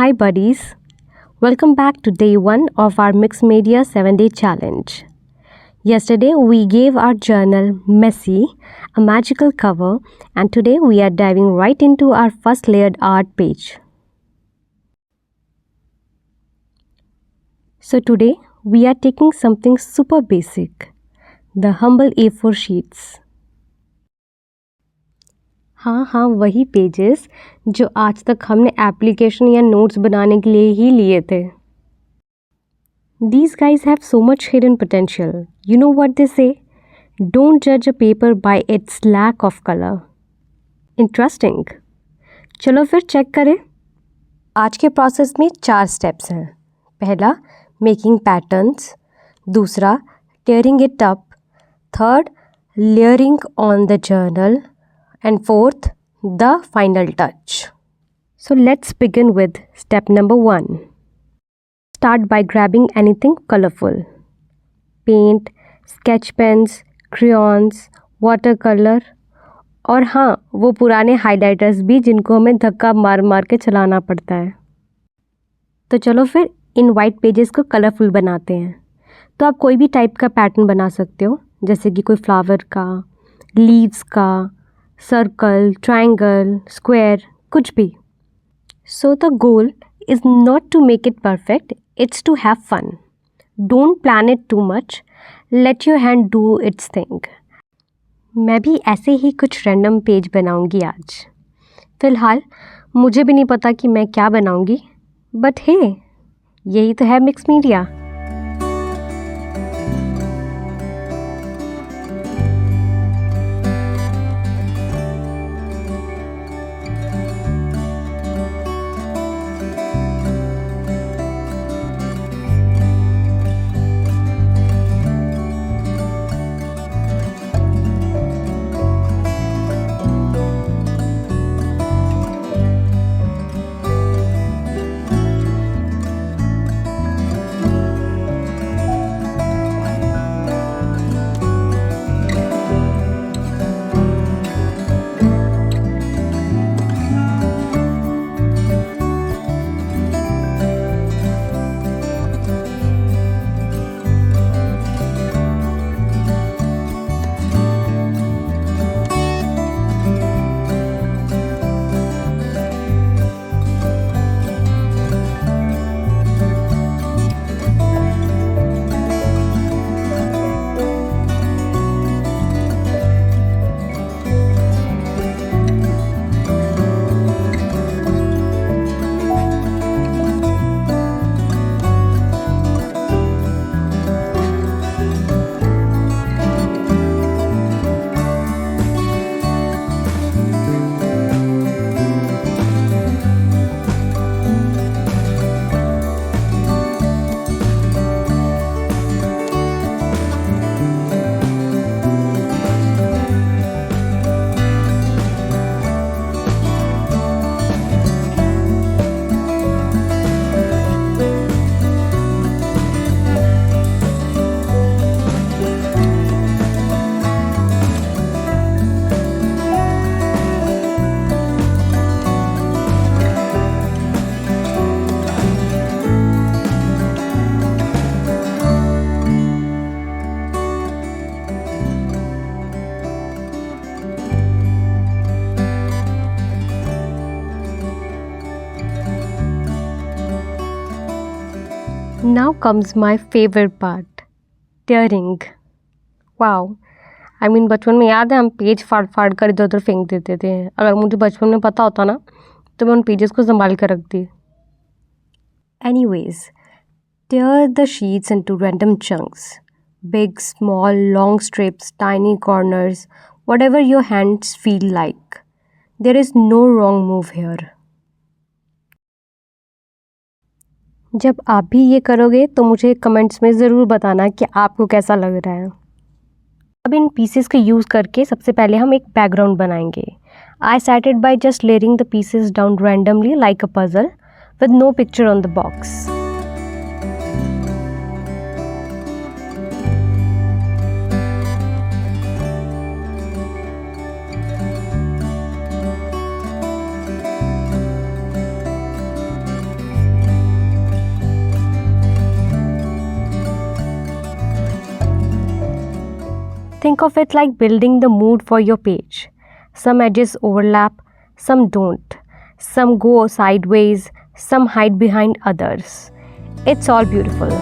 Hi, buddies. Welcome back to day 1 of our Mixed Media 7-day challenge. Yesterday, we gave our journal Messy a magical cover, and today we are diving right into our first layered art page. So, today we are taking something super basic, the humble A4 sheets. हाँ वही pages जो आज तक हमने application या notes बनाने के लिए ही लिए थे. These guys have so much hidden potential. You know what they say? Don't judge a paper by its lack of color. Interesting. चलो फिर चेक करें. आज के प्रोसेस में 4 स्टेप्स हैं. पहला, मेकिंग पैटर्न्स. दूसरा, tearing it up. Third, layering on the journal. And fourth, the final touch. So let's begin with step number 1. Start by grabbing anything colorful. Paint, sketch pens, crayons, watercolor और हाँ, वो पुराने highlighters भी जिनको हमें धक्का मार मार के चलाना पड़ता है. तो चलो फिर इन वाइट पेजेस को कलरफुल बनाते हैं. तो आप कोई भी टाइप का पैटर्न बना सकते हो, जैसे कि कोई फ्लावर का, लीव्स का, सर्कल, ट्रायंगल, स्क्वायर, कुछ भी. So the goal is not to make it perfect, it's to have fun. Don't plan it too much. Let your hand do its thing. मैं भी ऐसे ही कुछ रैंडम पेज बनाऊंगी आज. फ़िलहाल मुझे भी नहीं पता कि मैं क्या बनाऊंगी, बट हे, यही तो है mix media. Now comes my favorite part, tearing. Wow. I mean, बचपन में याद है हम पेज फाड़ फाड़ कर इधर उधर फेंक देते थे. अगर मुझे बचपन में पता होता ना तो मैं उन पेजेस को संभाल कर रखती. Anyways, tear the sheets into random chunks. Big, small, long strips, tiny corners, whatever your hands feel like. There is no wrong move here. जब आप भी ये करोगे तो मुझे कमेंट्स में ज़रूर बताना कि आपको कैसा लग रहा है. अब इन पीसेस को यूज़ करके सबसे पहले हम एक बैकग्राउंड बनाएंगे. I started by just layering the pieces down randomly like a puzzle with no picture on the box. Think of it like building the mood for your page. Some edges overlap, some don't. Some go sideways, some hide behind others. It's all beautiful.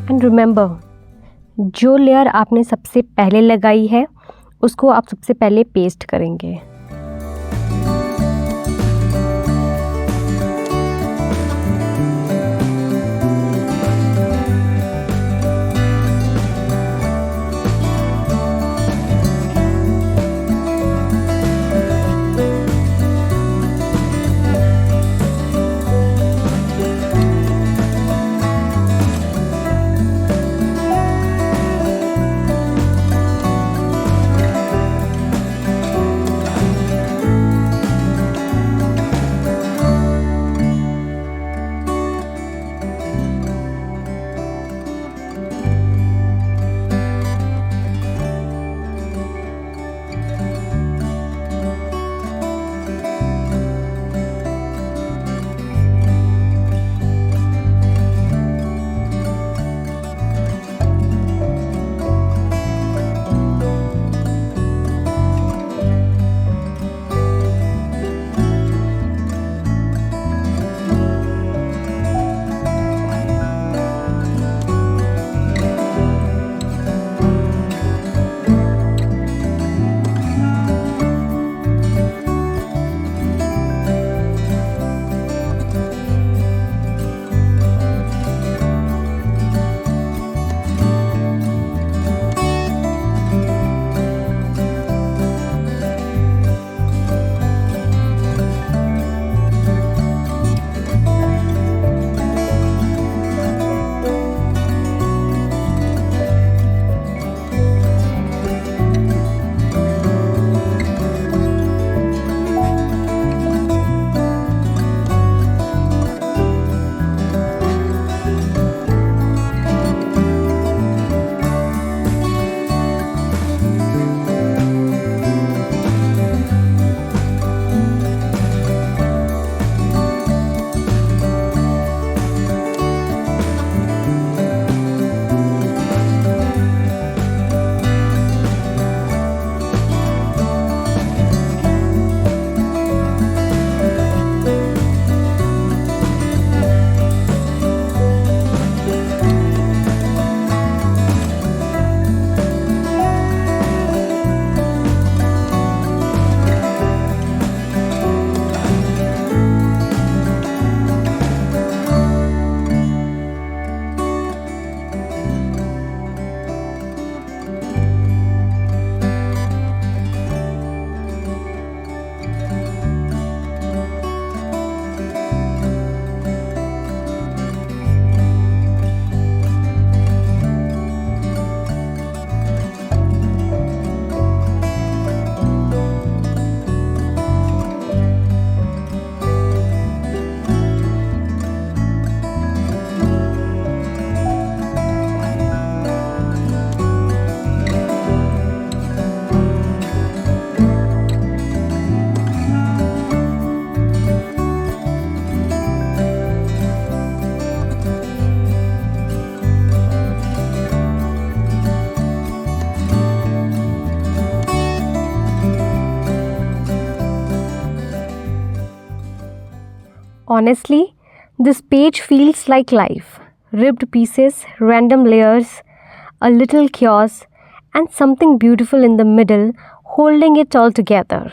And remember, जो layer आपने सबसे पहले लगाई है उसको आप सबसे पहले पेस्ट करेंगे. Honestly, this page feels like life. Ripped pieces, random layers, a little chaos, and something beautiful in the middle holding it all together.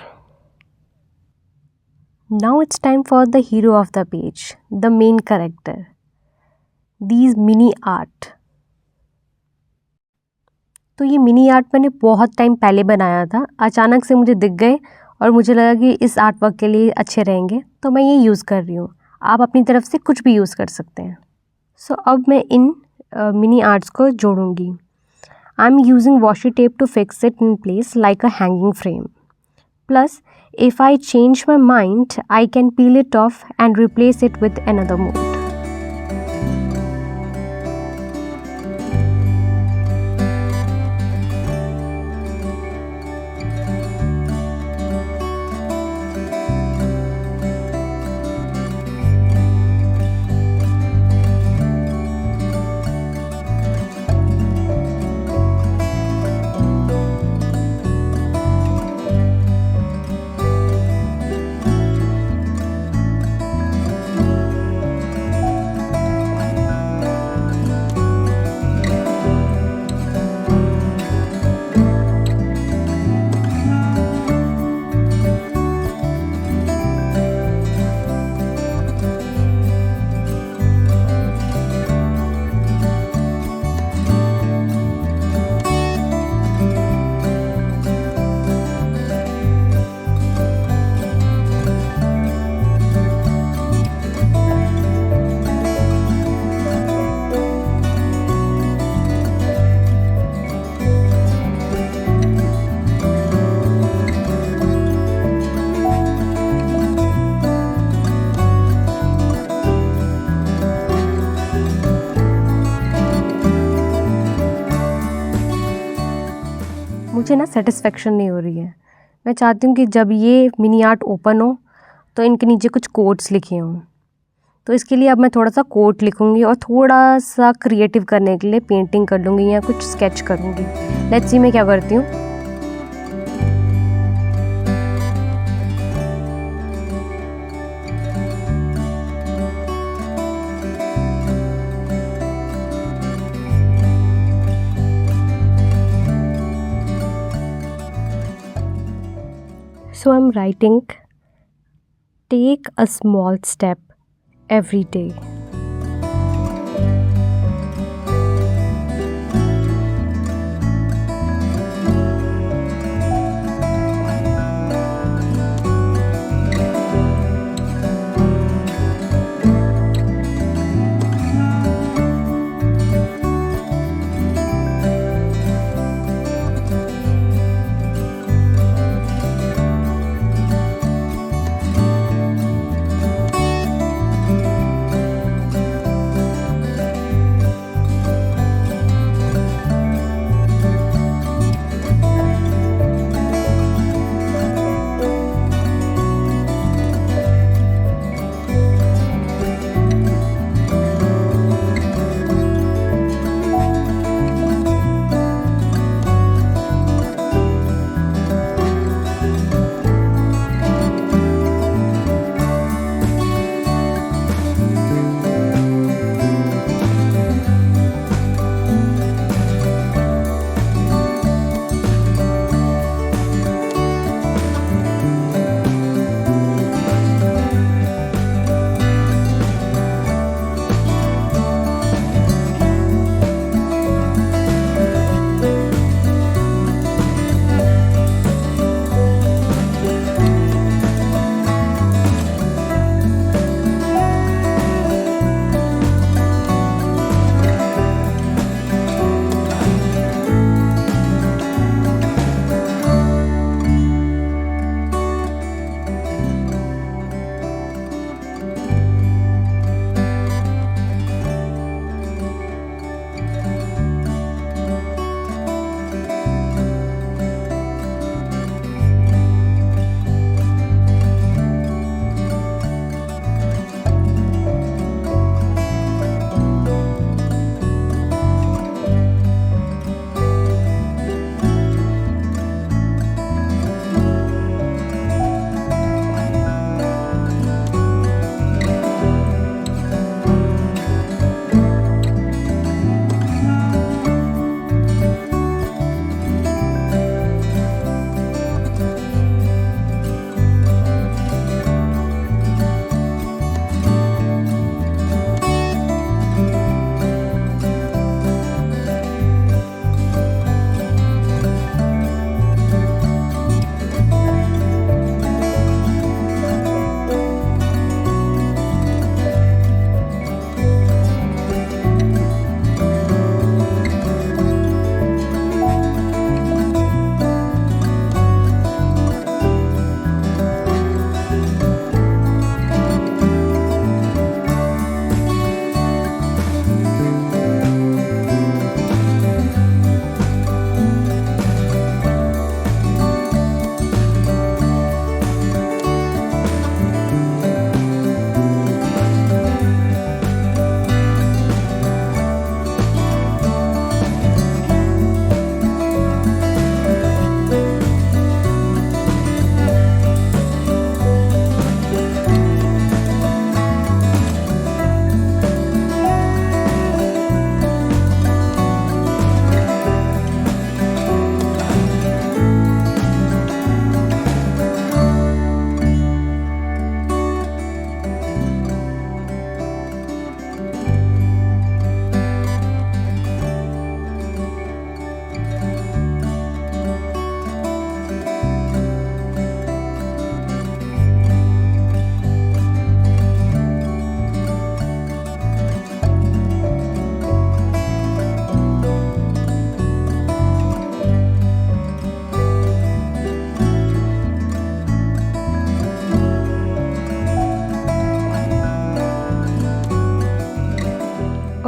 Now it's time for the hero of the page, the main character. These mini art. तो ये mini art मैंने बहुत time पहले बनाया था, अचानक से मुझे दिख गए और मुझे लगा कि इस आर्ट वर्क के लिए अच्छे रहेंगे, तो मैं ये यूज़ कर रही हूँ. आप अपनी तरफ से कुछ भी यूज़ कर सकते हैं. सो अब मैं इन मिनी आर्ट्स को जोड़ूंगी. I am using washi tape to fix it in place like a hanging frame. Plus if I change my mind, I can peel it off and replace it with another mold. मुझे ना satisfaction नहीं हो रही है. मैं चाहती हूँ कि जब ये मिनी आर्ट ओपन हो तो इनके नीचे कुछ कोट्स लिखे हों. तो इसके लिए अब मैं थोड़ा सा कोट लिखूँगी और थोड़ा सा क्रिएटिव करने के लिए पेंटिंग कर लूँगी या कुछ स्केच करूँगी. लेट्स सी मैं क्या करती हूँ. So I'm writing, take a small step every day.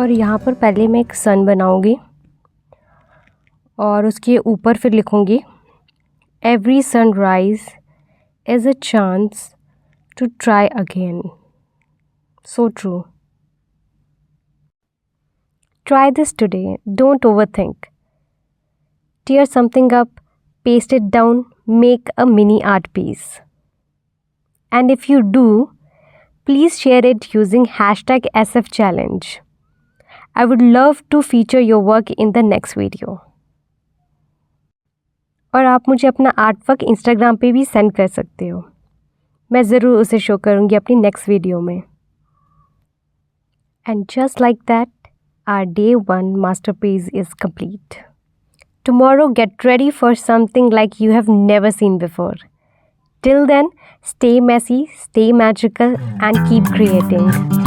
और यहाँ पर पहले मैं एक सन बनाऊँगी और उसके ऊपर फिर लिखूँगी every sunrise is a chance to try again. So true. Try this today. Don't overthink. Tear something up, paste it down, make a mini art piece. And if you do, please share it using hashtag #SFChallenge. I would love to feature your work in the next video. और आप मुझे अपना art work Instagram पे भी send कर सकते हो. मैं ज़रूर उसे शो करूँगी अपनी नेक्स्ट वीडियो में. And just like that, our day 1 masterpiece is complete. Tomorrow, get ready for something like you have never seen before. Till then, stay messy, stay magical, and keep creating.